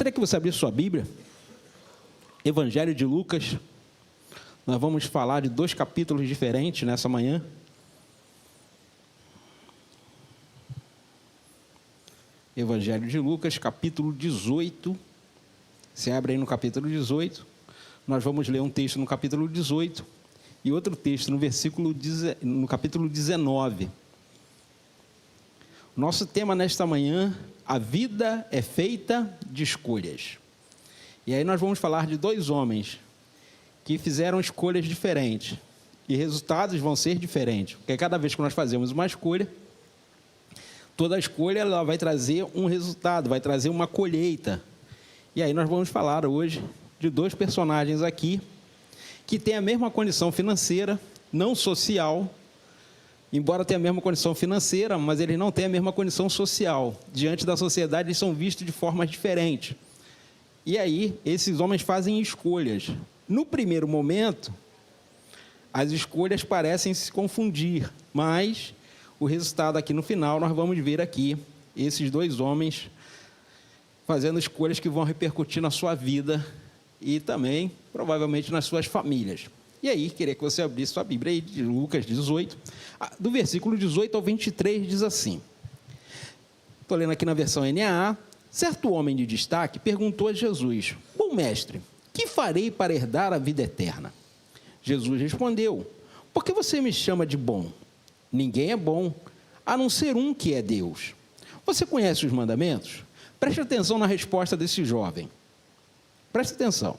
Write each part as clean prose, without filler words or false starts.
Gostaria que você abrisse sua Bíblia, Evangelho de Lucas. Nós vamos falar de 2 capítulos diferentes nessa manhã. Evangelho de Lucas, capítulo 18. Você abre aí no capítulo 18. Nós vamos ler um texto no capítulo 18 e outro texto no capítulo 19. Nosso tema nesta manhã: a vida é feita de escolhas. E aí nós vamos falar de 2 homens que fizeram escolhas diferentes. E resultados vão ser diferentes. Porque cada vez que nós fazemos uma escolha, toda escolha ela vai trazer um resultado, vai trazer uma colheita. E aí nós vamos falar hoje de 2 personagens aqui que têm a mesma condição financeira, não social. Embora tenham a mesma condição financeira, mas eles não têm a mesma condição social. Diante da sociedade, eles são vistos de formas diferentes. E aí, esses homens fazem escolhas. No primeiro momento, as escolhas parecem se confundir, mas o resultado aqui no final, nós vamos ver aqui esses 2 homens fazendo escolhas que vão repercutir na sua vida e também, provavelmente, nas suas famílias. E aí, queria que você abrisse sua Bíblia aí, de Lucas 18, do versículo 18 ao 23, diz assim. Estou lendo aqui na versão NAA. Certo homem de destaque perguntou a Jesus: Bom mestre, que farei para herdar a vida eterna? Jesus respondeu: Por que você me chama de bom? Ninguém é bom, a não ser um que é Deus. Você conhece os mandamentos? Preste atenção na resposta desse jovem. Preste atenção.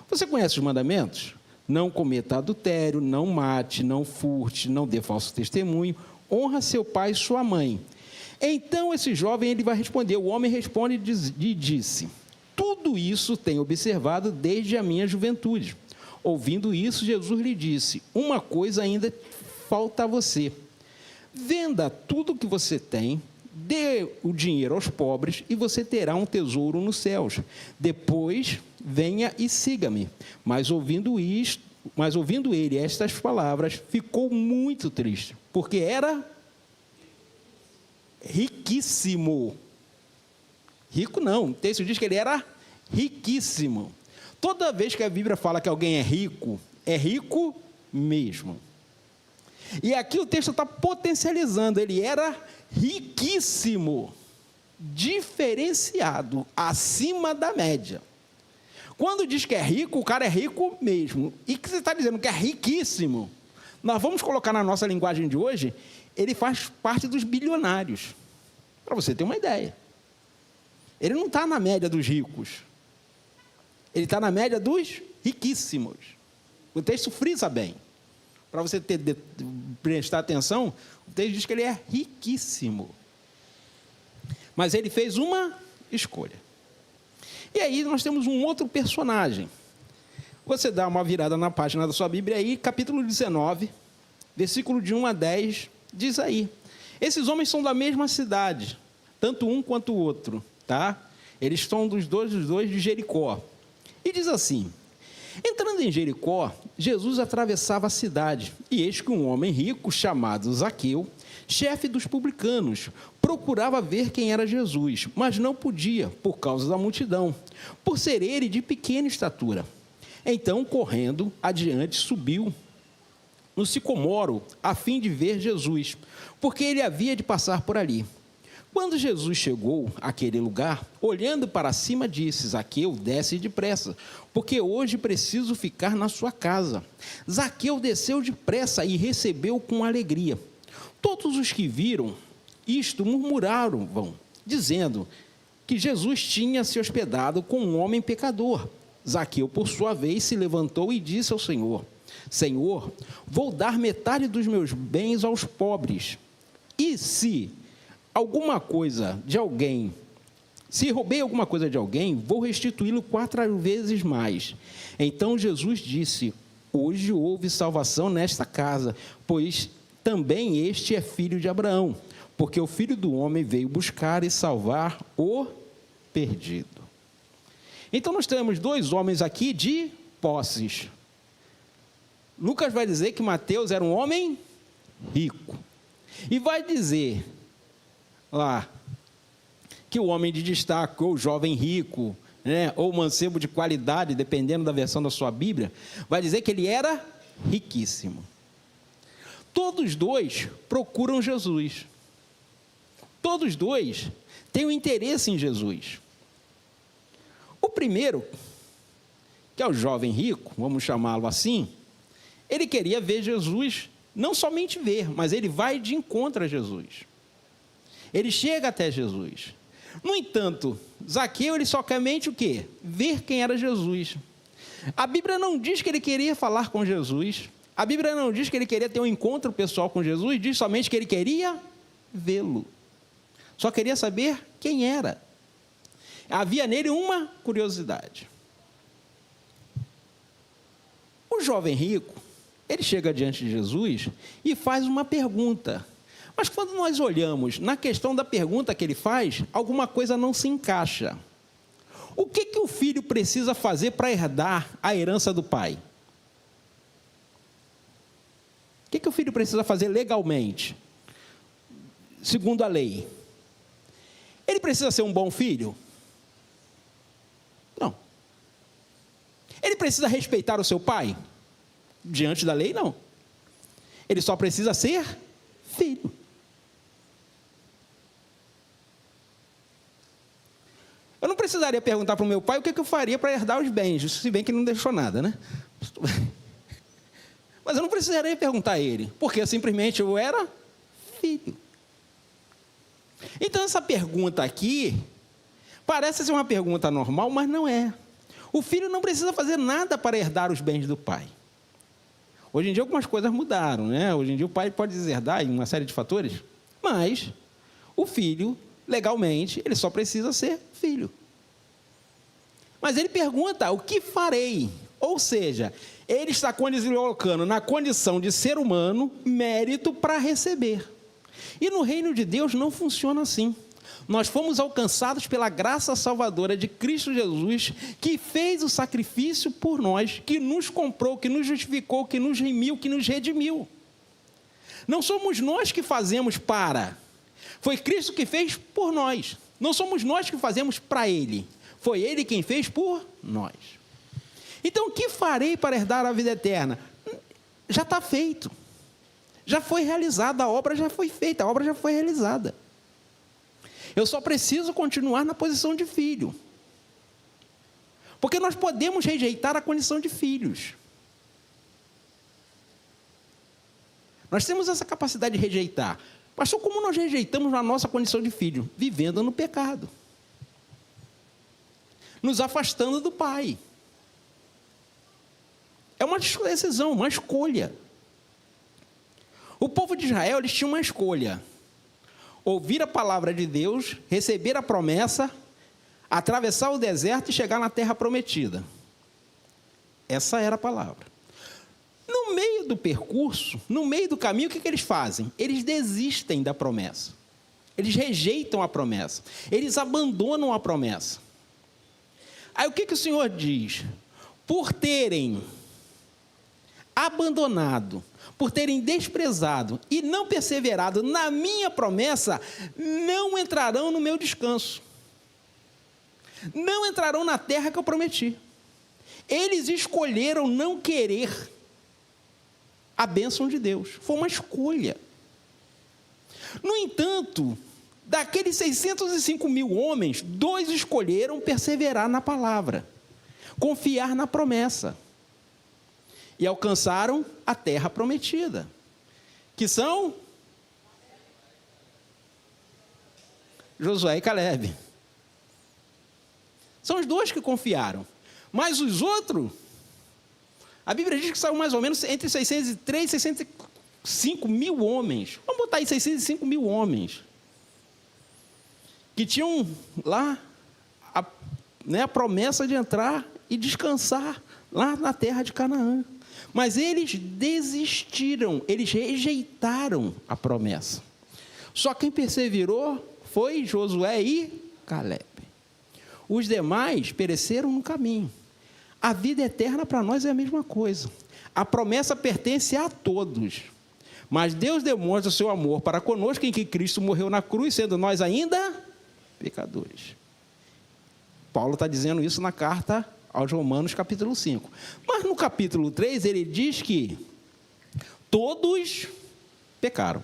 Você conhece os mandamentos? Não cometa adultério, não mate, não furte, não dê falso testemunho, honra seu pai e sua mãe. Então esse jovem ele vai responder. O homem responde e disse: Tudo isso tenho observado desde a minha juventude. Ouvindo isso, Jesus lhe disse: Uma coisa ainda falta a você. Venda tudo o que você tem, dê o dinheiro aos pobres e você terá um tesouro nos céus. Depois, venha e siga-me. Mas ouvindo ele estas palavras, ficou muito triste, porque era riquíssimo. Rico não, o texto diz que ele era riquíssimo. Toda vez que a Bíblia fala que alguém é rico mesmo. E aqui o texto está potencializando, ele era riquíssimo, diferenciado, acima da média. Quando diz que é rico, o cara é rico mesmo. E que você está dizendo que é riquíssimo, nós vamos colocar na nossa linguagem de hoje, ele faz parte dos bilionários. Para você ter uma ideia. Ele não está na média dos ricos. Ele está na média dos riquíssimos. O texto frisa bem. Para você prestar atenção, o texto diz que ele é riquíssimo. Mas ele fez uma escolha. E aí nós temos um outro personagem. Você dá uma virada na página da sua Bíblia aí, capítulo 19, versículo de 1 a 10, diz aí. Esses homens são da mesma cidade, tanto um quanto o outro, tá? Eles são dos dois de Jericó. E diz assim: Entrando em Jericó, Jesus atravessava a cidade, e eis que um homem rico, chamado Zaqueu, chefe dos publicanos, procurava ver quem era Jesus, mas não podia, por causa da multidão, por ser ele de pequena estatura. Então, correndo adiante, subiu no sicomoro, a fim de ver Jesus, porque ele havia de passar por ali. Quando Jesus chegou àquele lugar, olhando para cima, disse: Zaqueu, desce depressa, porque hoje preciso ficar na sua casa. Zaqueu desceu depressa e recebeu com alegria. Todos os que viram isto murmuravam, dizendo que Jesus tinha se hospedado com um homem pecador. Zaqueu, por sua vez, se levantou e disse ao Senhor: Senhor, vou dar metade dos meus bens aos pobres. E se roubei alguma coisa de alguém, vou restituí-lo 4 vezes mais. Então Jesus disse: Hoje houve salvação nesta casa, pois também este é filho de Abraão, porque o Filho do Homem veio buscar e salvar o perdido. Então nós temos 2 homens aqui de posses. Lucas vai dizer que Mateus era um homem rico. E vai dizer lá que o homem de destaque, ou o jovem rico, né, ou mancebo de qualidade, dependendo da versão da sua Bíblia, vai dizer que ele era riquíssimo. Todos dois procuram Jesus. Todos dois têm um interesse em Jesus. O primeiro, que é o jovem rico, vamos chamá-lo assim, ele queria ver Jesus, não somente ver, mas ele vai de encontro a Jesus. Ele chega até Jesus. No entanto, Zaqueu, ele só quer mente o quê? Ver quem era Jesus. A Bíblia não diz que ele queria falar com Jesus. A Bíblia não diz que ele queria ter um encontro pessoal com Jesus, diz somente que ele queria vê-lo. Só queria saber quem era. Havia nele uma curiosidade. O jovem rico, ele chega diante de Jesus e faz uma pergunta. Mas quando nós olhamos na questão da pergunta que ele faz, alguma coisa não se encaixa. O que o filho precisa fazer para herdar a herança do pai? O que o filho precisa fazer legalmente, segundo a lei? Ele precisa ser um bom filho? Não. Ele precisa respeitar o seu pai? Diante da lei, não. Ele só precisa ser filho. Eu não precisaria perguntar para o meu pai o que eu faria para herdar os bens, se bem que ele não deixou nada, né? Mas eu não precisaria perguntar a ele, porque simplesmente eu era filho. Então essa pergunta aqui parece ser uma pergunta normal, mas não é. O filho não precisa fazer nada para herdar os bens do pai. Hoje em dia algumas coisas mudaram, né? Hoje em dia o pai pode deserdar em uma série de fatores, mas o filho, legalmente, ele só precisa ser filho. Mas ele pergunta, o que farei? Ou seja, ele está colocando na condição de ser humano mérito para receber. E no reino de Deus não funciona assim. Nós fomos alcançados pela graça salvadora de Cristo Jesus, que fez o sacrifício por nós, que nos comprou, que nos justificou, que nos remiu, que nos redimiu. Não somos nós que fazemos para. Foi Cristo que fez por nós. Não somos nós que fazemos para Ele. Foi Ele quem fez por nós. Então, o que farei para herdar a vida eterna? Já está feito. Já foi realizada, a obra já foi feita, a obra já foi realizada. Eu só preciso continuar na posição de filho. Porque nós podemos rejeitar a condição de filhos. Nós temos essa capacidade de rejeitar. Pastor, como nós rejeitamos a nossa condição de filho? Vivendo no pecado. Nos afastando do Pai. É uma decisão, uma escolha. O povo de Israel, eles tinham uma escolha. Ouvir a palavra de Deus, receber a promessa, atravessar o deserto e chegar na terra prometida. Essa era a palavra. No meio do percurso, no meio do caminho, o que eles fazem? Eles desistem da promessa. Eles rejeitam a promessa. Eles abandonam a promessa. Aí o que o Senhor diz? Por terem abandonado, por terem desprezado e não perseverado na minha promessa, não entrarão no meu descanso. Não entrarão na terra que eu prometi. Eles escolheram não querer a bênção de Deus. Foi uma escolha. No entanto, daqueles 605 mil homens, 2 escolheram perseverar na palavra, confiar na promessa. E alcançaram a terra prometida, que são Josué e Calebe. São os 2 que confiaram. Mas os outros, a Bíblia diz que saiu mais ou menos entre 603 e 605 mil homens. Vamos botar aí 605 mil homens. Que tinham lá a promessa de entrar e descansar lá na terra de Canaã. Mas eles desistiram, eles rejeitaram a promessa. Só quem perseverou foi Josué e Calebe. Os demais pereceram no caminho. A vida eterna para nós é a mesma coisa. A promessa pertence a todos. Mas Deus demonstra o seu amor para conosco em que Cristo morreu na cruz, sendo nós ainda pecadores. Paulo está dizendo isso na carta aos Romanos, capítulo 5. Mas no capítulo 3, ele diz que todos pecaram.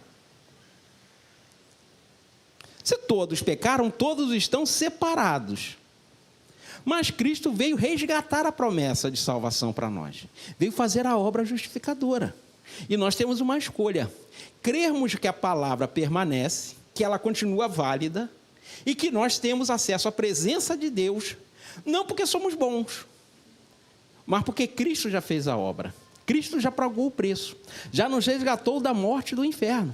Se todos pecaram, todos estão separados. Mas Cristo veio resgatar a promessa de salvação para nós. Veio fazer a obra justificadora. E nós temos uma escolha: crermos que a palavra permanece, que ela continua válida, e que nós temos acesso à presença de Deus, não porque somos bons, mas porque Cristo já fez a obra. Cristo já pagou o preço, já nos resgatou da morte e do inferno,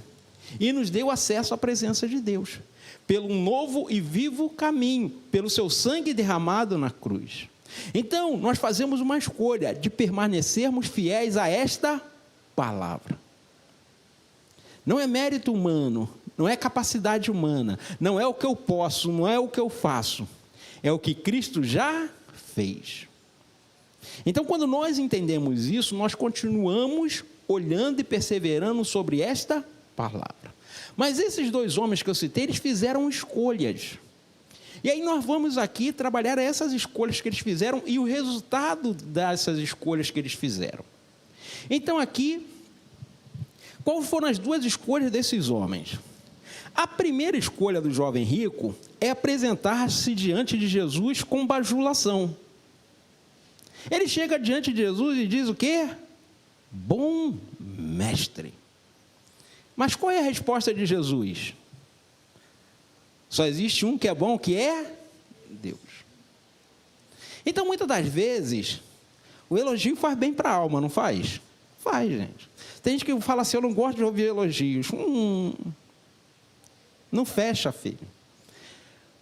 e nos deu acesso à presença de Deus, pelo novo e vivo caminho, pelo seu sangue derramado na cruz. Então, nós fazemos uma escolha de permanecermos fiéis a esta palavra. Não é mérito humano, não é capacidade humana, não é o que eu posso, não é o que eu faço, é o que Cristo já fez. Então, quando nós entendemos isso, nós continuamos olhando e perseverando sobre esta palavra. Mas esses dois homens que eu citei, eles fizeram escolhas. E aí nós vamos aqui trabalhar essas escolhas que eles fizeram e o resultado dessas escolhas que eles fizeram. Então aqui, quais foram as duas escolhas desses homens? A primeira escolha do jovem rico é apresentar-se diante de Jesus com bajulação. Ele chega diante de Jesus e diz o quê? Bom mestre. Mas qual é a resposta de Jesus? Só existe um que é bom, que é Deus. Então, muitas das vezes, o elogio faz bem para a alma, não faz? Faz, gente. Tem gente que fala assim: eu não gosto de ouvir elogios. Não fecha, filho.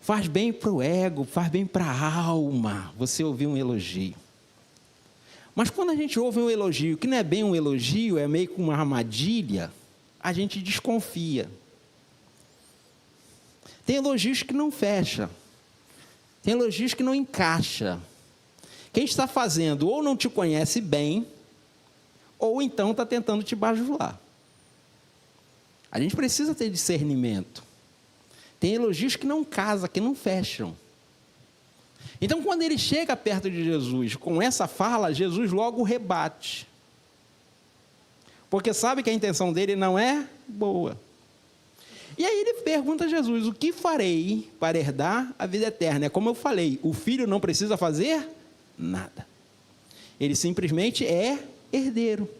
Faz bem para o ego, faz bem para a alma você ouvir um elogio. Mas quando a gente ouve um elogio que não é bem um elogio, é meio que uma armadilha, a gente desconfia. Tem elogios que não fecham. Tem elogios que não encaixam. Quem está fazendo ou não te conhece bem, ou então está tentando te bajular. A gente precisa ter discernimento. Tem elogios que não casam, que não fecham. Então, quando ele chega perto de Jesus com essa fala, Jesus logo rebate. Porque sabe que a intenção dele não é boa. E aí ele pergunta a Jesus: o que farei para herdar a vida eterna? É como eu falei, o filho não precisa fazer nada. Ele simplesmente é herdeiro.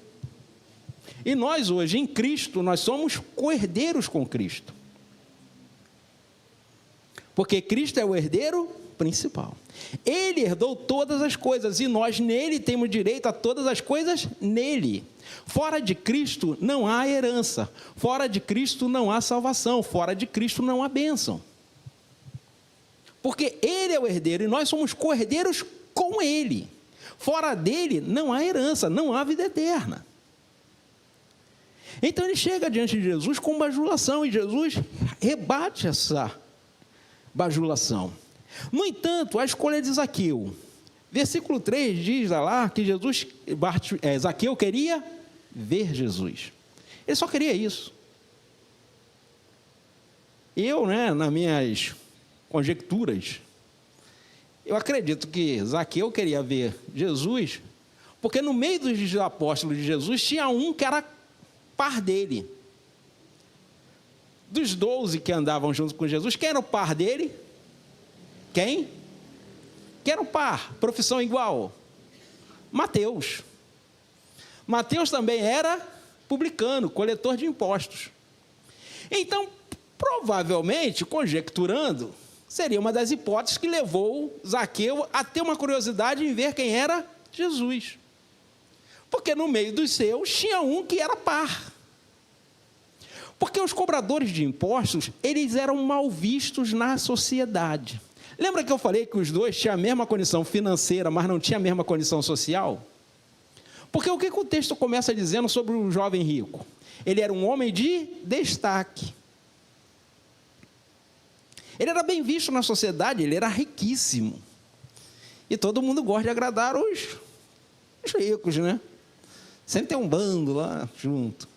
E nós hoje, em Cristo, nós somos co-herdeiros com Cristo. Porque Cristo é o herdeiro principal. Ele herdou todas as coisas e nós nele temos direito a todas as coisas nele. Fora de Cristo não há herança, fora de Cristo não há salvação, fora de Cristo não há bênção. Porque ele é o herdeiro e nós somos co-herdeiros com ele. Fora dele não há herança, não há vida eterna. Então ele chega diante de Jesus com bajulação e Jesus rebate essa bajulação. No entanto, a escolha de Zaqueu. Versículo 3 diz lá que Zaqueu queria ver Jesus. Ele só queria isso. Eu, nas minhas conjecturas, eu acredito que Zaqueu queria ver Jesus, porque no meio dos apóstolos de Jesus tinha um que era par dele. Dos 12 que andavam junto com Jesus, quem era o par dele? Quem? Quem era o par? Profissão igual? Mateus. Mateus também era publicano, coletor de impostos. Então, provavelmente, conjecturando, seria uma das hipóteses que levou Zaqueu a ter uma curiosidade em ver quem era Jesus. Porque no meio dos seus tinha um que era par. Porque os cobradores de impostos, eles eram mal vistos na sociedade. Lembra que eu falei que os dois tinham a mesma condição financeira, mas não tinham a mesma condição social? Porque o que o texto começa dizendo sobre o jovem rico? Ele era um homem de destaque. Ele era bem visto na sociedade, ele era riquíssimo. E todo mundo gosta de agradar os ricos, né? Sempre tem um bando lá junto.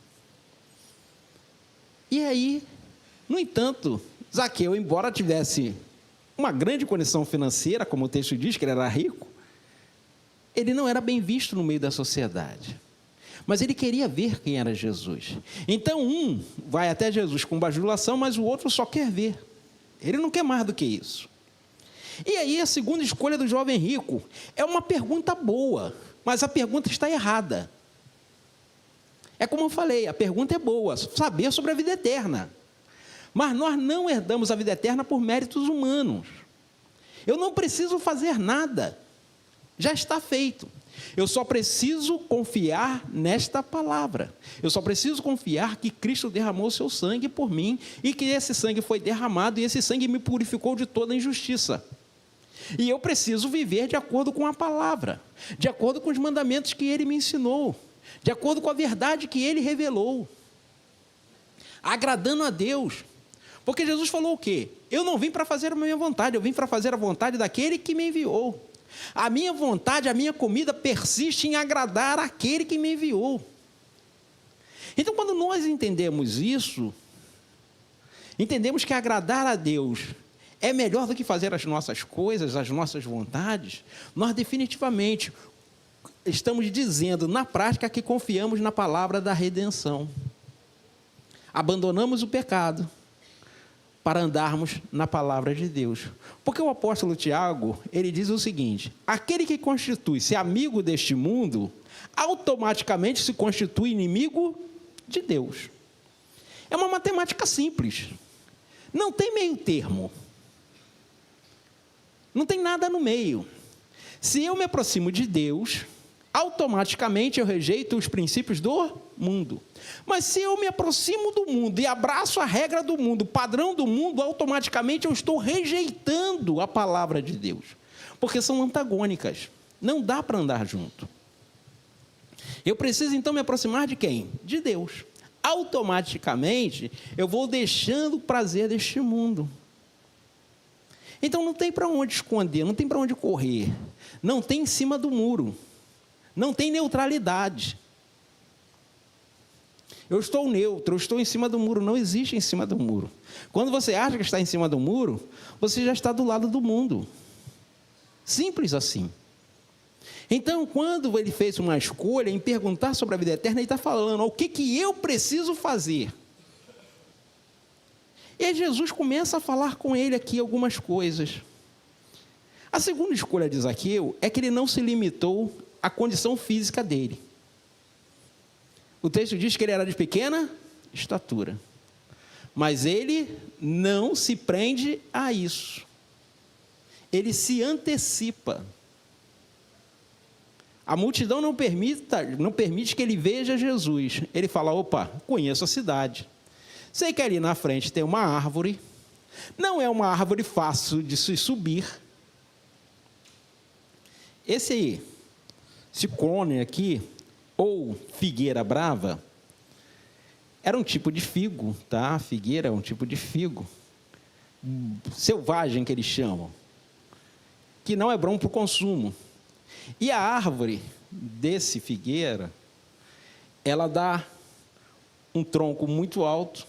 E aí, no entanto, Zaqueu, embora tivesse uma grande condição financeira, como o texto diz, que ele era rico, ele não era bem visto no meio da sociedade. Mas ele queria ver quem era Jesus. Então, um vai até Jesus com bajulação, mas o outro só quer ver. Ele não quer mais do que isso. E aí, a segunda escolha do jovem rico é uma pergunta boa, mas a pergunta está errada. É como eu falei, a pergunta é boa, saber sobre a vida eterna. Mas nós não herdamos a vida eterna por méritos humanos. Eu não preciso fazer nada, já está feito. Eu só preciso confiar nesta palavra. Eu só preciso confiar que Cristo derramou o seu sangue por mim e que esse sangue foi derramado e esse sangue me purificou de toda injustiça. E eu preciso viver de acordo com a palavra, de acordo com os mandamentos que Ele me ensinou, de acordo com a verdade que Ele revelou, agradando a Deus. Porque Jesus falou o quê? Eu não vim para fazer a minha vontade, eu vim para fazer a vontade daquele que me enviou. A minha vontade, a minha comida persiste em agradar aquele que me enviou. Então, quando nós entendemos isso, entendemos que agradar a Deus é melhor do que fazer as nossas coisas, as nossas vontades, nós definitivamente estamos dizendo na prática que confiamos na palavra da redenção. Abandonamos o pecado para andarmos na palavra de Deus. Porque o apóstolo Tiago, ele diz o seguinte: aquele que constitui-se amigo deste mundo, automaticamente se constitui inimigo de Deus. É uma matemática simples. Não tem meio termo. Não tem nada no meio. Se eu me aproximo de Deus, automaticamente eu rejeito os princípios do mundo. Mas se eu me aproximo do mundo e abraço a regra do mundo, o padrão do mundo, automaticamente eu estou rejeitando a palavra de Deus. Porque são antagônicas. Não dá para andar junto. Eu preciso então me aproximar de quem? De Deus. Automaticamente eu vou deixando o prazer deste mundo. Então não tem para onde esconder, não tem para onde correr. Não tem em cima do muro. Não tem neutralidade. Eu estou neutro, eu estou em cima do muro. Não existe em cima do muro. Quando você acha que está em cima do muro, você já está do lado do mundo. Simples assim. Então, quando ele fez uma escolha em perguntar sobre a vida eterna, ele está falando: o que eu preciso fazer? E aí Jesus começa a falar com ele aqui algumas coisas. A segunda escolha de Zaqueu é que ele não se limitou à condição física dele. O texto diz que ele era de pequena estatura. Mas ele não se prende a isso. Ele se antecipa. A multidão não permite que ele veja Jesus. Ele fala: opa, conheço a cidade. Sei que ali na frente tem uma árvore. Não é uma árvore fácil de se subir. Esse cone aqui, ou figueira brava, era um tipo de figo, tá? Figueira é um tipo de figo selvagem que eles chamam, que não é bom para o consumo. E a árvore desse figueira, ela dá um tronco muito alto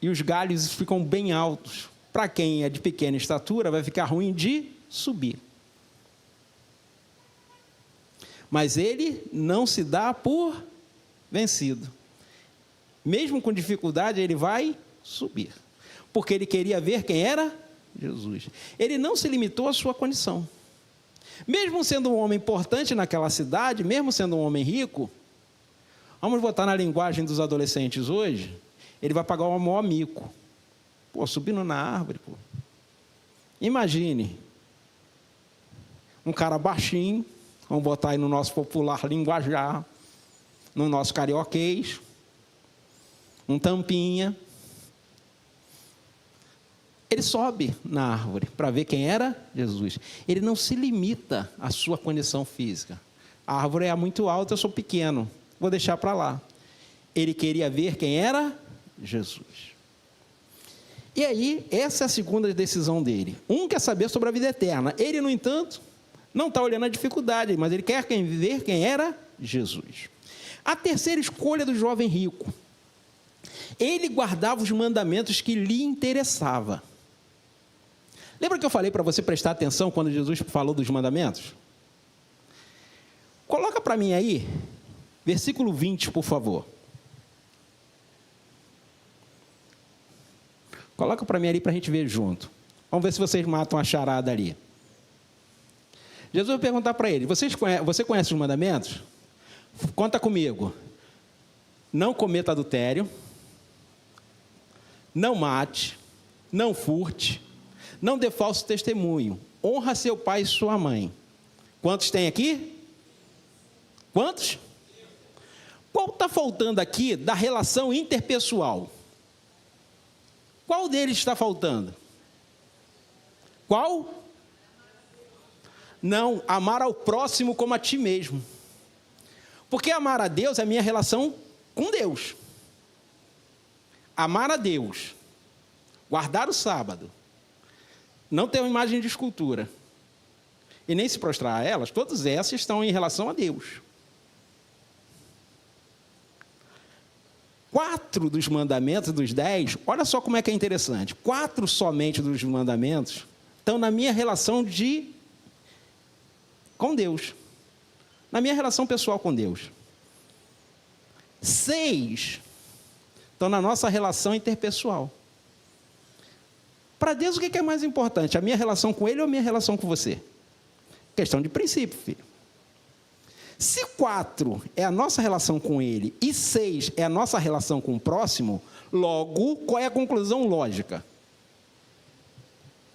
e os galhos ficam bem altos. Para quem é de pequena estatura, vai ficar ruim de subir. Mas ele não se dá por vencido. Mesmo com dificuldade, ele vai subir. Porque ele queria ver quem era Jesus. Ele não se limitou à sua condição. Mesmo sendo um homem importante naquela cidade, mesmo sendo um homem rico, vamos botar na linguagem dos adolescentes hoje, ele vai pagar o maior mico. Pô, subindo na árvore, pô. Imagine, um cara baixinho, vamos botar aí no nosso popular linguajar, no nosso carioquês, um tampinha. Ele sobe na árvore para ver quem era Jesus. Ele não se limita à sua condição física. A árvore é muito alta, eu sou pequeno, vou deixar para lá. Ele queria ver quem era Jesus. E aí, essa é a segunda decisão dele. Um quer saber sobre a vida eterna. Ele, no entanto, não está olhando a dificuldade, mas ele quer ver quem era Jesus. A terceira escolha do jovem rico. Ele guardava os mandamentos que lhe interessavam. Lembra que eu falei para você prestar atenção quando Jesus falou dos mandamentos? Coloca para mim aí, versículo 20, por favor. Coloca para mim ali para a gente ver junto. Vamos ver se vocês matam a charada ali. Jesus vai perguntar para ele, você conhece os mandamentos? Conta comigo. Não cometa adultério, não mate, não furte, não dê falso testemunho, honra seu pai e sua mãe. Quantos tem aqui? Quantos? Qual está faltando aqui da relação interpessoal? Qual deles está faltando? Qual? Não, amar ao próximo como a ti mesmo. Porque amar a Deus é a minha relação com Deus. Amar a Deus, guardar o sábado, não ter uma imagem de escultura e nem se prostrar a elas, todas essas estão em relação a Deus. 4 dos mandamentos dos 10, olha só como é que é interessante. 4 somente dos mandamentos estão na minha relação com Deus, na minha relação pessoal com Deus. 6 estão na nossa relação interpessoal. Para Deus, o que é mais importante? A minha relação com Ele ou a minha relação com você? Questão de princípio, filho. Se 4 é a nossa relação com Ele e 6 é a nossa relação com o próximo, logo, qual é a conclusão lógica?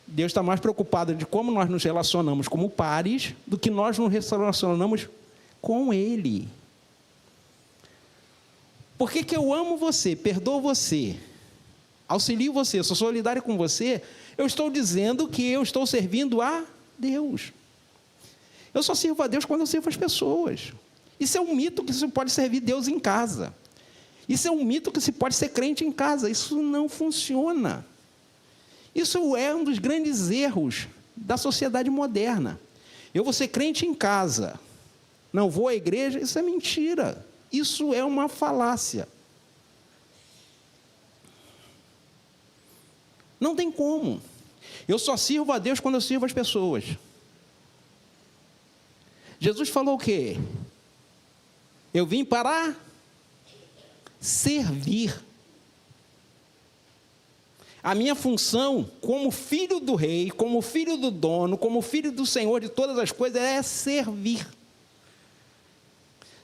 Deus está mais preocupado de como nós nos relacionamos como pares do que nós nos relacionamos com Ele. Por que eu amo você, perdoo você, auxilio você, sou solidário com você? Eu estou dizendo que eu estou servindo a Deus. Eu só sirvo a Deus quando eu sirvo as pessoas. Isso é um mito que se pode servir Deus em casa. Isso é um mito que se pode ser crente em casa. Isso não funciona. Isso é um dos grandes erros da sociedade moderna. Eu vou ser crente em casa, não vou à igreja, isso é mentira. Isso é uma falácia. Não tem como. Eu só sirvo a Deus quando eu sirvo as pessoas. Jesus falou o quê? Eu vim para servir. A minha função como filho do rei, como filho do dono, como filho do Senhor de todas as coisas é servir.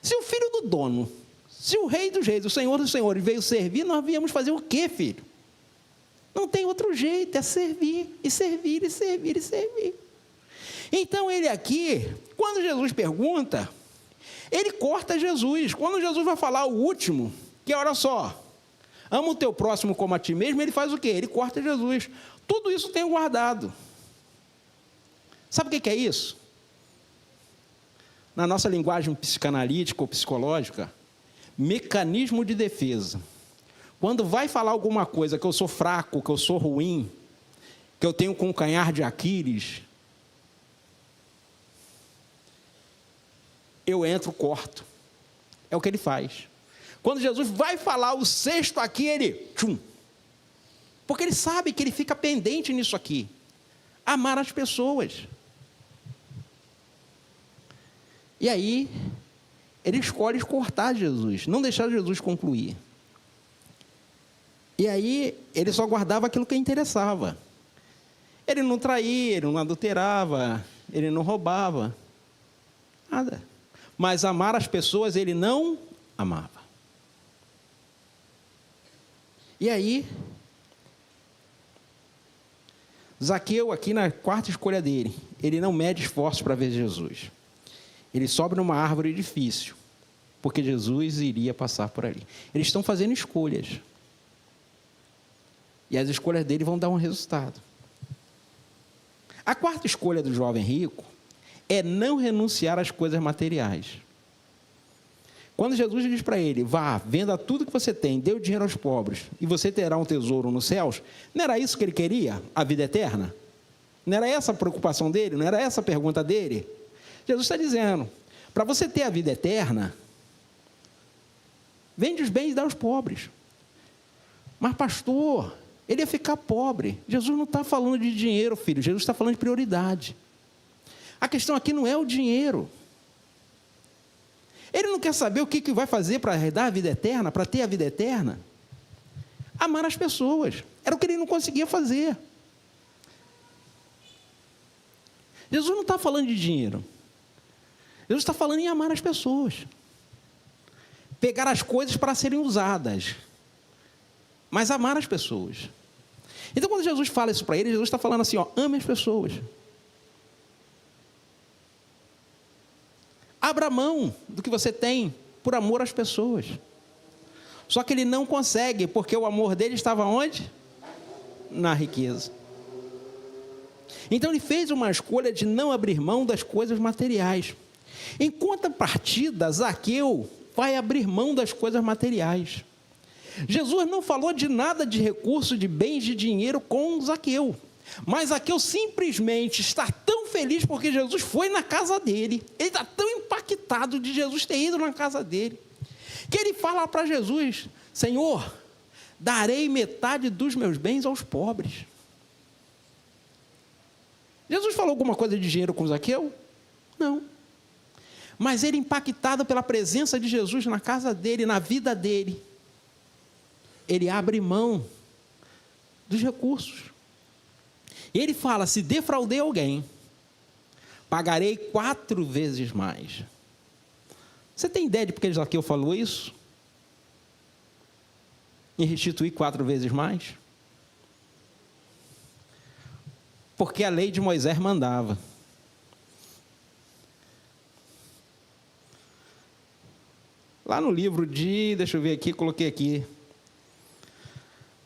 Se o filho do dono, se o rei dos reis, o Senhor dos senhores veio servir, nós viemos fazer o quê, filho? Não tem outro jeito, é servir, e servir, e servir, e servir. Então ele aqui, quando Jesus pergunta, ele corta Jesus. Quando Jesus vai falar o último, que olha só, ama o teu próximo como a ti mesmo, ele faz o quê? Ele corta Jesus. Tudo isso tem guardado. Sabe o que é isso? Na nossa linguagem psicanalítica ou psicológica, mecanismo de defesa. Quando vai falar alguma coisa que eu sou fraco, que eu sou ruim, que eu tenho com o calcanhar de Aquiles, eu entro, corto. É o que ele faz. Quando Jesus vai falar o 6º aqui, ele... Tchum, porque ele sabe que ele fica pendente nisso aqui. Amar as pessoas. E aí, ele escolhe cortar Jesus, não deixar Jesus concluir. E aí, ele só guardava aquilo que interessava. Ele não traía, ele não adulterava, ele não roubava. Nada. Mas amar as pessoas, ele não amava. E aí, Zaqueu, aqui na 4ª escolha dele, ele não mede esforços para ver Jesus. Ele sobe numa árvore difícil, porque Jesus iria passar por ali. Eles estão fazendo escolhas. E as escolhas dele vão dar um resultado. A 4ª escolha do jovem rico é não renunciar às coisas materiais. Quando Jesus diz para ele, vá, venda tudo que você tem, dê o dinheiro aos pobres, e você terá um tesouro nos céus, não era isso que ele queria? A vida eterna? Não era essa a preocupação dele? Não era essa a pergunta dele? Jesus está dizendo, para você ter a vida eterna, vende os bens e dá aos pobres. Mas pastor, ele ia ficar pobre. Jesus não está falando de dinheiro, filho. Jesus está falando de prioridade. A questão aqui não é o dinheiro. Ele não quer saber o que vai fazer para herdar a vida eterna, para ter a vida eterna. Amar as pessoas. Era o que ele não conseguia fazer. Jesus não está falando de dinheiro. Jesus está falando em amar as pessoas. Pegar as coisas para serem usadas. Mas amar as pessoas. Então, quando Jesus fala isso para ele, Jesus está falando assim, ó, ame as pessoas. Abra mão do que você tem por amor às pessoas. Só que ele não consegue, porque o amor dele estava onde? Na riqueza. Então ele fez uma escolha de não abrir mão das coisas materiais. Em contrapartida, Zaqueu vai abrir mão das coisas materiais. Jesus não falou de nada de recurso, de bens, de dinheiro com Zaqueu. Mas Zaqueu simplesmente está tão feliz porque Jesus foi na casa dele. Ele está tão impactado de Jesus ter ido na casa dele, que ele fala para Jesus: Senhor, darei metade dos meus bens aos pobres. Jesus falou alguma coisa de dinheiro com Zaqueu? Não. Mas ele, impactado pela presença de Jesus na casa dele, na vida dele, ele abre mão dos recursos. E ele fala: se defraudei alguém, pagarei 4 vezes mais. Você tem ideia de por que Zaqueu falou isso? Em restituir 4 vezes mais? Porque a lei de Moisés mandava. Lá no livro de, deixa eu ver aqui, coloquei aqui.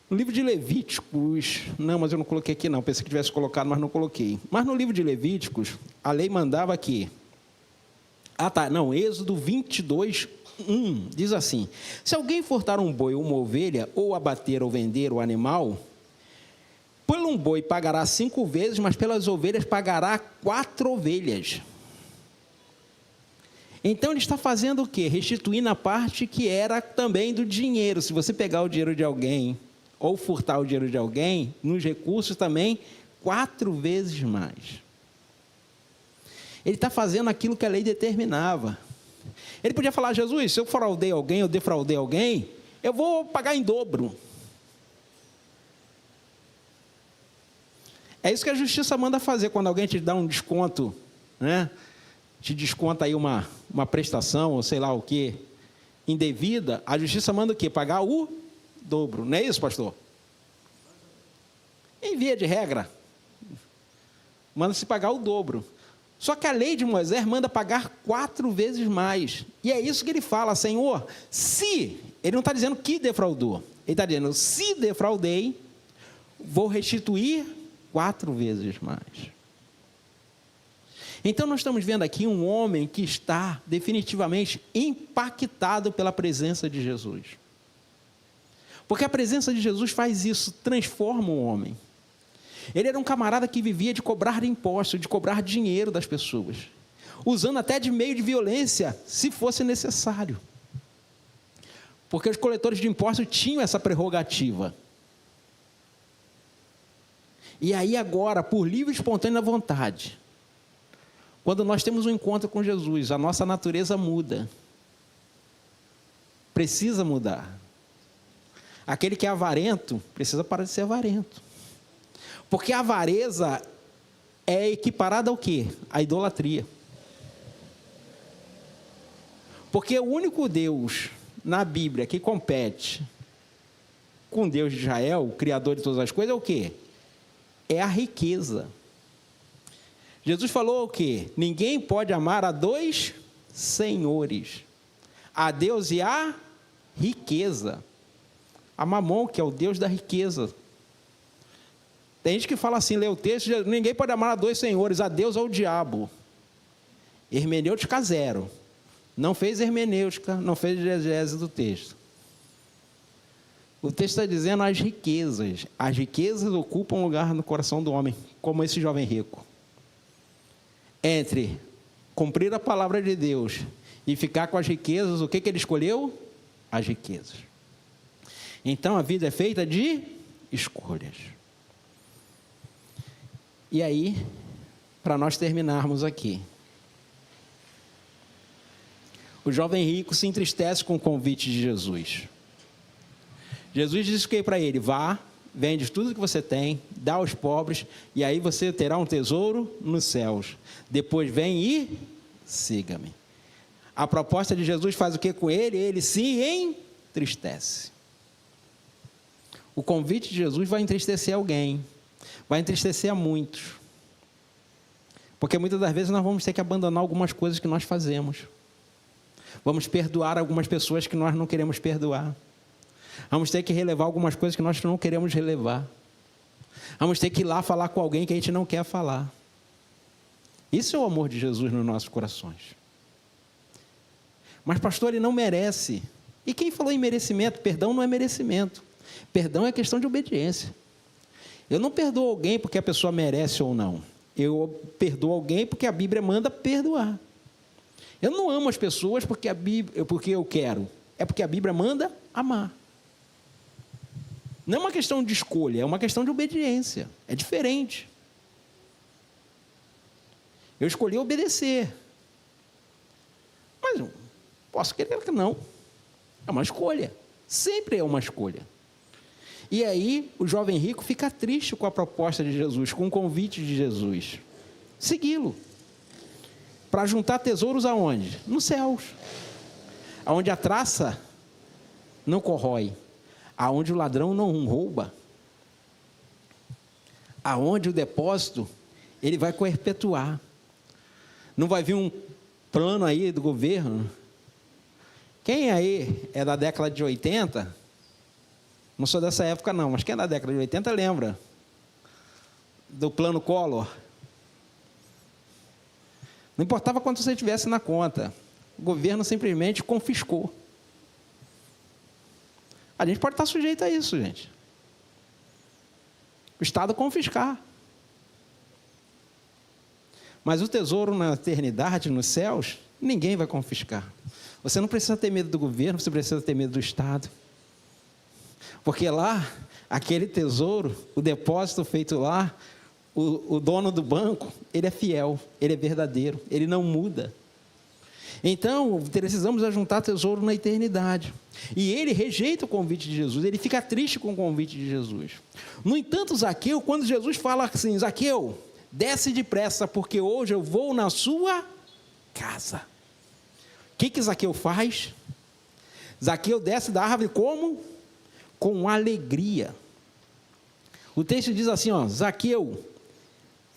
No livro de Levíticos, não, mas eu não coloquei aqui não, pensei que tivesse colocado, mas não coloquei. Mas no livro de Levíticos, a lei mandava aqui. Êxodo 22, 1, diz assim: se alguém furtar um boi ou uma ovelha, ou abater ou vender o animal, por um boi pagará 5 vezes, mas pelas ovelhas pagará 4 ovelhas. Então ele está fazendo o quê? Restituindo a parte que era também do dinheiro. Se você pegar o dinheiro de alguém, ou furtar o dinheiro de alguém, nos recursos também, 4 vezes mais. Ele está fazendo aquilo que a lei determinava. Ele podia falar: Jesus, se eu fraudei alguém, eu defraudei alguém, eu vou pagar em dobro. É isso que a justiça manda fazer quando alguém te dá um desconto, né? Te desconta aí uma prestação, ou sei lá o que, indevida. A justiça manda o quê? Pagar o dobro. Não é isso, pastor? Em via de regra, manda-se pagar o dobro. Só que a lei de Moisés manda pagar 4 vezes mais. E é isso que ele fala: Senhor, se... Ele não está dizendo que defraudou. Ele está dizendo: se defraudei, vou restituir 4 vezes mais. Então nós estamos vendo aqui um homem que está definitivamente impactado pela presença de Jesus. Porque a presença de Jesus faz isso, transforma o homem. Ele era um camarada que vivia de cobrar impostos, de cobrar dinheiro das pessoas, usando até de meio de violência, se fosse necessário. Porque os coletores de impostos tinham essa prerrogativa. E aí agora, por livre e espontânea vontade, quando nós temos um encontro com Jesus, a nossa natureza muda. Precisa mudar. Aquele que é avarento, precisa parar de ser avarento. Porque a avareza é equiparada ao quê? À idolatria. Porque o único Deus na Bíblia que compete com Deus de Israel, o Criador de todas as coisas, é o quê? É a riqueza. Jesus falou o quê? Ninguém pode amar a 2 senhores, a Deus e a riqueza. A Mamon, que é o Deus da riqueza. Tem gente que fala assim, lê o texto: ninguém pode amar a 2 senhores, a Deus ou ao diabo. Hermenêutica 0. Não fez hermenêutica, não fez exegese do texto. O texto está dizendo as riquezas. As riquezas ocupam um lugar no coração do homem, como esse jovem rico. Entre cumprir a palavra de Deus e ficar com as riquezas, o que ele escolheu? As riquezas. Então a vida é feita de escolhas. E aí, para nós terminarmos aqui, o jovem rico se entristece com o convite de Jesus. Jesus disse que para ele: vá, vende tudo que você tem, dá aos pobres, e aí você terá um tesouro nos céus. Depois vem e siga-me. A proposta de Jesus faz o que com ele? Ele se entristece. O convite de Jesus vai entristecer alguém, vai entristecer a muitos. Porque muitas das vezes nós vamos ter que abandonar algumas coisas que nós fazemos. Vamos perdoar algumas pessoas que nós não queremos perdoar. Vamos ter que relevar algumas coisas que nós não queremos relevar. Vamos ter que ir lá falar com alguém que a gente não quer falar. Isso é o amor de Jesus nos nossos corações. Mas, pastor, ele não merece. E quem falou em merecimento? Perdão não é merecimento. Perdão é questão de obediência. Eu não perdoo alguém porque a pessoa merece ou não. Eu perdoo alguém porque a Bíblia manda perdoar. Eu não amo as pessoas porque eu quero. É porque a Bíblia manda amar. Não é uma questão de escolha, é uma questão de obediência. É diferente. Eu escolhi obedecer. Mas eu posso querer que não. É uma escolha. Sempre é uma escolha. E aí, o jovem rico fica triste com a proposta de Jesus, com o convite de Jesus. Segui-lo. Para juntar tesouros aonde? Nos céus. Aonde a traça não corrói. Aonde o ladrão não rouba. Aonde o depósito, ele vai perpetuar. Não vai vir um plano aí do governo. Quem aí é da década de 80... Não sou dessa época não, mas quem é da década de 80 lembra do plano Collor. Não importava quanto você tivesse na conta, o governo simplesmente confiscou. A gente pode estar sujeito a isso, gente. O Estado confiscar. Mas o tesouro na eternidade, nos céus, ninguém vai confiscar. Você não precisa ter medo do governo, você precisa ter medo do Estado. Porque lá, aquele tesouro, o depósito feito lá, o dono do banco, ele é fiel, ele é verdadeiro, ele não muda. Então, precisamos ajuntar tesouro na eternidade. E ele rejeita o convite de Jesus, ele fica triste com o convite de Jesus. No entanto, Zaqueu, quando Jesus fala assim: Zaqueu, desce depressa, porque hoje eu vou na sua casa. O que Zaqueu faz? Zaqueu desce da árvore como? Com alegria. O texto diz assim, ó: Zaqueu,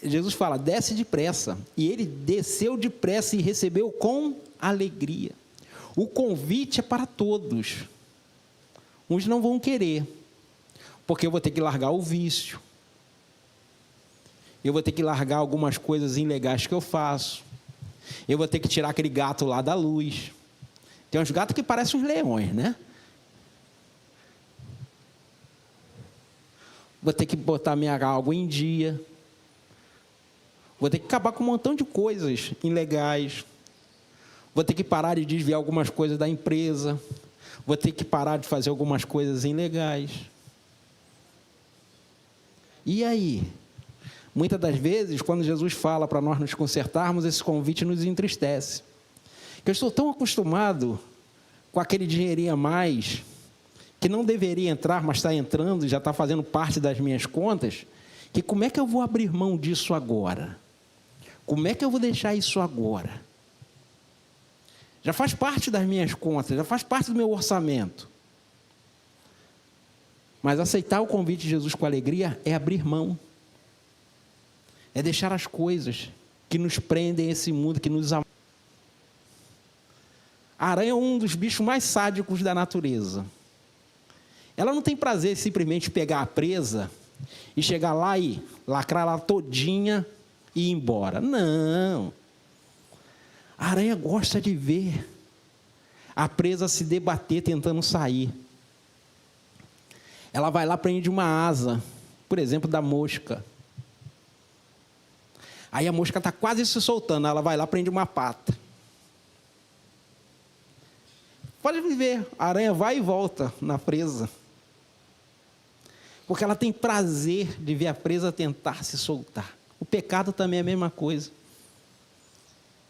Jesus fala, desce depressa. E ele desceu depressa e recebeu com alegria. O convite é para todos. Uns não vão querer, porque eu vou ter que largar o vício. Eu vou ter que largar algumas coisas ilegais que eu faço. Eu vou ter que tirar aquele gato lá da luz. Tem uns gatos que parecem uns leões, né? Vou ter que botar minha água em dia. Vou ter que acabar com um montão de coisas ilegais. Vou ter que parar de desviar algumas coisas da empresa. Vou ter que parar de fazer algumas coisas ilegais. E aí? Muitas das vezes, quando Jesus fala para nós nos consertarmos, esse convite nos entristece. Eu estou tão acostumado com aquele dinheirinho a mais, que não deveria entrar, mas está entrando, já está fazendo parte das minhas contas, que como é que eu vou abrir mão disso agora? Como é que eu vou deixar isso agora? Já faz parte das minhas contas, já faz parte do meu orçamento. Mas aceitar o convite de Jesus com alegria é abrir mão. É deixar as coisas que nos prendem a esse mundo, que nos amam. A aranha é um dos bichos mais sádicos da natureza. Ela não tem prazer em simplesmente pegar a presa e chegar lá e lacrar ela todinha e ir embora. Não. A aranha gosta de ver a presa se debater tentando sair. Ela vai lá, prende uma asa, por exemplo, da mosca. Aí a mosca está quase se soltando, ela vai lá, prende uma pata. Pode ver, a aranha vai e volta na presa. porque ela tem prazer de ver a presa tentar se soltar. O pecado também é a mesma coisa.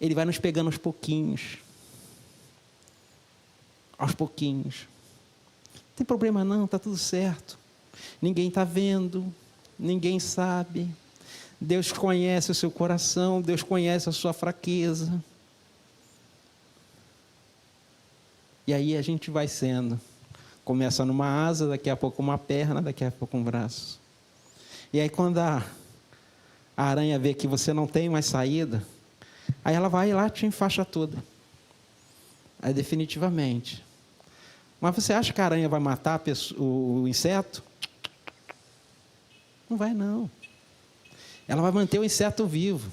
Ele vai nos pegando aos pouquinhos. Aos pouquinhos. Não tem problema não, está tudo certo. Ninguém está vendo, ninguém sabe. Deus conhece o seu coração, Deus conhece a sua fraqueza. E aí a gente vai sendo. Começa numa asa, daqui a pouco uma perna, daqui a pouco um braço. E aí quando a aranha vê que você não tem mais saída, aí ela vai lá e te enfaixa toda. Aí definitivamente. Mas você acha que a aranha vai matar o inseto? Não vai não. Ela vai manter o inseto vivo.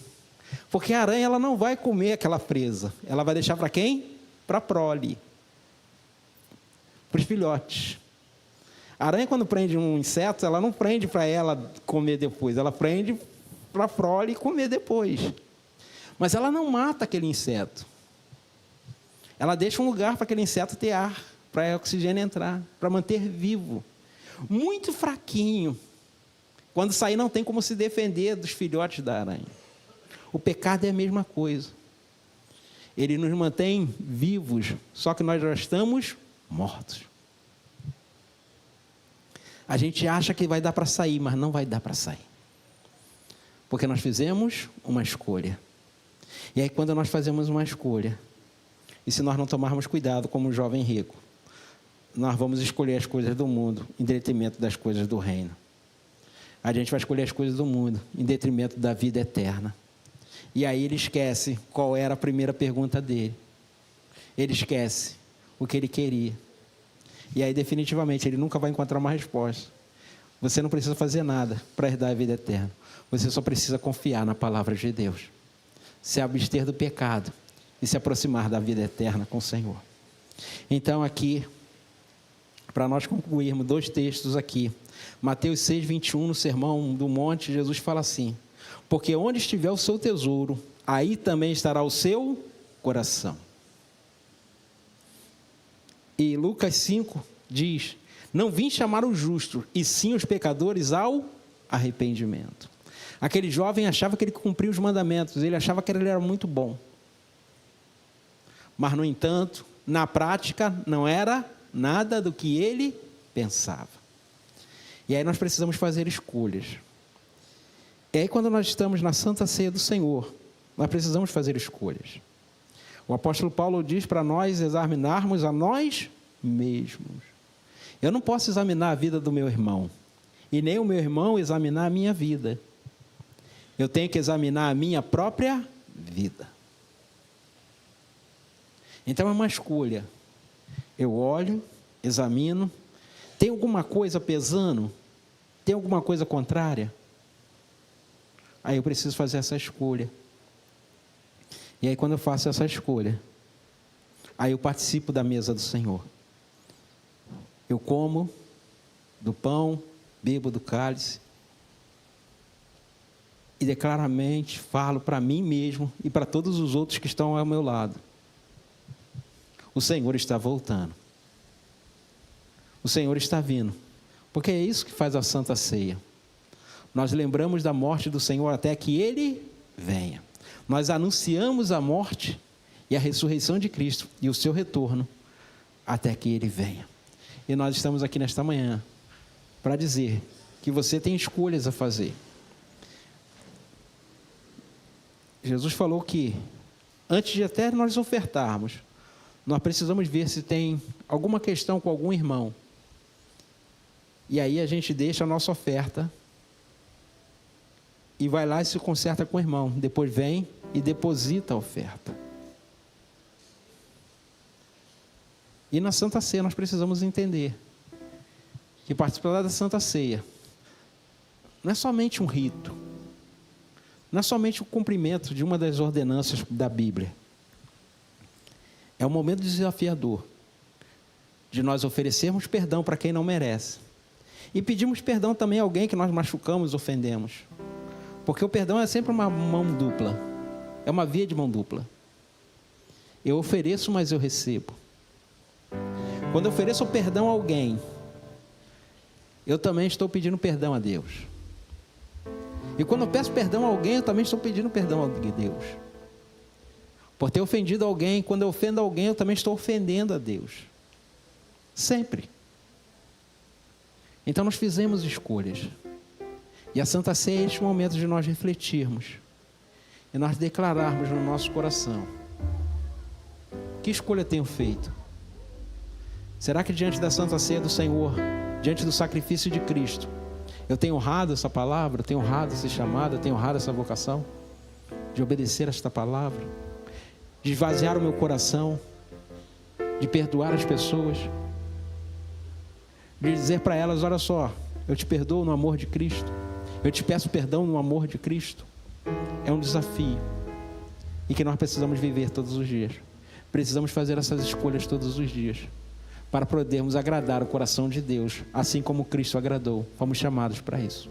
Porque a aranha ela não vai comer aquela presa. Ela vai deixar para quem? Para a prole. Para os filhotes. A aranha, quando prende um inseto, ela não prende para ela comer depois. Ela prende para a prole comer depois. Mas ela não mata aquele inseto. Ela deixa um lugar para aquele inseto ter ar, para o oxigênio entrar, para manter vivo. Muito fraquinho. Quando sair, não tem como se defender dos filhotes da aranha. O pecado é a mesma coisa. Ele nos mantém vivos, só que nós já estamos mortos. A gente acha que vai dar para sair, mas não vai dar para sair. Porque nós fizemos uma escolha. E aí, quando nós fazemos uma escolha, e se nós não tomarmos cuidado, como o jovem rico, nós vamos escolher as coisas do mundo em detrimento das coisas do reino. A gente vai escolher as coisas do mundo em detrimento da vida eterna. E aí ele esquece qual era a primeira pergunta dele. Ele esquece o que ele queria. E aí definitivamente ele nunca vai encontrar uma resposta. Você não precisa fazer nada para herdar a vida eterna. Você só precisa confiar na palavra de Deus. Se abster do pecado e se aproximar da vida eterna com o Senhor. Então aqui, para nós concluirmos 2 textos aqui. Mateus 6, 21, no Sermão do Monte, Jesus fala assim: porque onde estiver o seu tesouro, aí também estará o seu coração. E Lucas 5 diz: não vim chamar os justos, e sim os pecadores ao arrependimento. Aquele jovem achava que ele cumpria os mandamentos, ele achava que ele era muito bom. Mas, no entanto, na prática, não era nada do que ele pensava. E aí nós precisamos fazer escolhas. E aí quando nós estamos na Santa Ceia do Senhor, nós precisamos fazer escolhas. O apóstolo Paulo diz para nós examinarmos a nós mesmos. Eu não posso examinar a vida do meu irmão, e nem o meu irmão examinar a minha vida. Eu tenho que examinar a minha própria vida. Então é uma escolha. Eu olho, examino. Tem alguma coisa pesando? Tem alguma coisa contrária? Aí eu preciso fazer essa escolha. E aí quando eu faço essa escolha, aí eu participo da mesa do Senhor. Eu como do pão, bebo do cálice. E declaramente falo para mim mesmo e para todos os outros que estão ao meu lado: o Senhor está voltando. O Senhor está vindo. Porque é isso que faz a Santa Ceia. Nós lembramos da morte do Senhor até que Ele venha. Nós anunciamos a morte e a ressurreição de Cristo e o seu retorno até que Ele venha. E nós estamos aqui nesta manhã para dizer que você tem escolhas a fazer. Jesus falou que antes de até nós ofertarmos, nós precisamos ver se tem alguma questão com algum irmão. E aí a gente deixa a nossa oferta e vai lá e se conserta com o irmão. Depois vem e deposita a oferta. E na Santa Ceia nós precisamos entender que participar da Santa Ceia não é somente um rito, não é somente o cumprimento de uma das ordenanças da Bíblia. É um momento desafiador de nós oferecermos perdão para quem não merece. E pedimos perdão também a alguém que nós machucamos, ofendemos. Porque o perdão é sempre uma mão dupla. É uma via de mão dupla. Eu ofereço, mas eu recebo. Quando eu ofereço o perdão a alguém, eu também estou pedindo perdão a Deus. E quando eu peço perdão a alguém, eu também estou pedindo perdão a Deus. Por ter ofendido alguém, quando eu ofendo alguém, eu também estou ofendendo a Deus. Sempre. Então nós fizemos escolhas. E a Santa Ceia é este momento de nós refletirmos e nós declararmos no nosso coração: que escolha tenho feito? Será que diante da Santa Ceia do Senhor, diante do sacrifício de Cristo, eu tenho honrado essa palavra, tenho honrado esse chamado, tenho honrado essa vocação de obedecer esta palavra, de esvaziar o meu coração, de perdoar as pessoas, de dizer para elas: olha só, eu te perdoo no amor de Cristo, eu te peço perdão no amor de Cristo. É um desafio e que nós precisamos viver todos os dias. Precisamos fazer essas escolhas todos os dias para podermos agradar o coração de Deus, assim como Cristo agradou. Fomos chamados para isso.